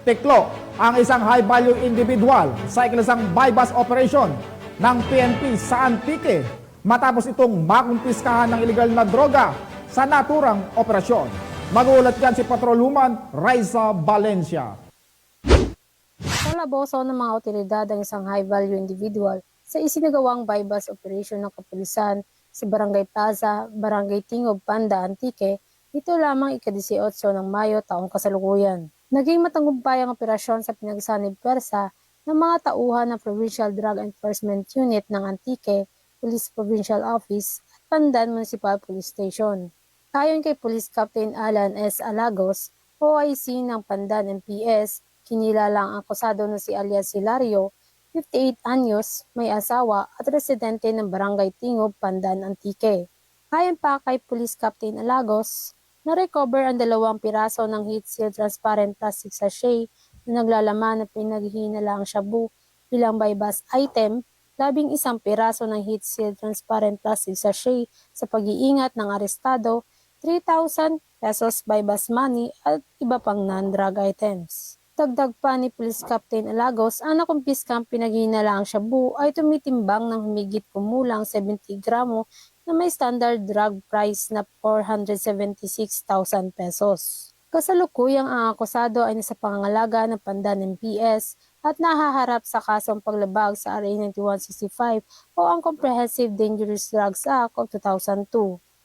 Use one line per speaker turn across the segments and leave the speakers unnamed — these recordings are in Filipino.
Tiklo ang isang high-value individual sa ikinasang bypass operation ng PNP sa Antique matapos itong makumpiskahan ng iligal na droga sa naturang operasyon. Mag-uulat yan si Patrolwoman Raisa Valencia.
Nalaboso ng mga otoridad ang isang high-value individual sa isinagawang bypass operation ng kapulisan sa Barangay Plaza, Barangay Tingob, Panda, Antique, ito lamang ika-18 ng Mayo taong kasalukuyan. Naging matagumpay ang operasyon sa pinagsanib pwersa ng mga tauhan ng Provincial Drug Enforcement Unit ng Antique, Police Provincial Office at Pandan Municipal Police Station. Ayon kay Police Captain Alan S. Alagos, OIC ng Pandan MPS, kinilala ang akusado na si alias Hilario, 58 anyos, may asawa at residente ng Barangay Tingob, Pandan, Antique. Ayon pa kay Police Captain Alagos, na-recover ang 2 piraso ng heat seal transparent plastic sachet na naglalaman ng pinaghihinalaang shabu bilang bypass item, 11 piraso ng heat seal transparent plastic sachet sa pag-iingat ng arestado, 3,000 pesos bypass money at iba pang non-drug items. Dagdag pa ni Police Captain Alagos, ang nakumpiskang pinaghihinalaang shabu ay tumitimbang ng humigit kumulang 70 gramo na may standard drug price na 476,000 pesos. Kasalukuyang ang akusado ay nasa pangangalaga ng Pandan MPS at nahaharap sa kasong paglabag sa RA 9165 o ang Comprehensive Dangerous Drugs Act of 2002.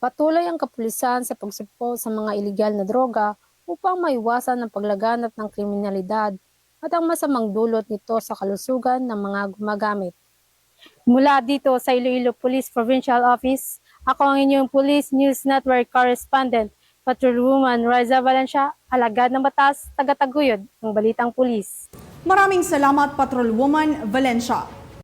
Patuloy ang kapulisan sa pagsuppo sa mga iligal na droga upang maiwasan ang paglaganap ng kriminalidad at ang masamang dulot nito sa kalusugan ng mga gumagamit. Mula dito sa Iloilo Police Provincial Office, ako ang inyong Police News Network Correspondent, Patrolwoman Raisa Valencia, alagad ng batas, taga-taguyod ng Balitang Pulis.
Maraming salamat, Patrolwoman Valencia.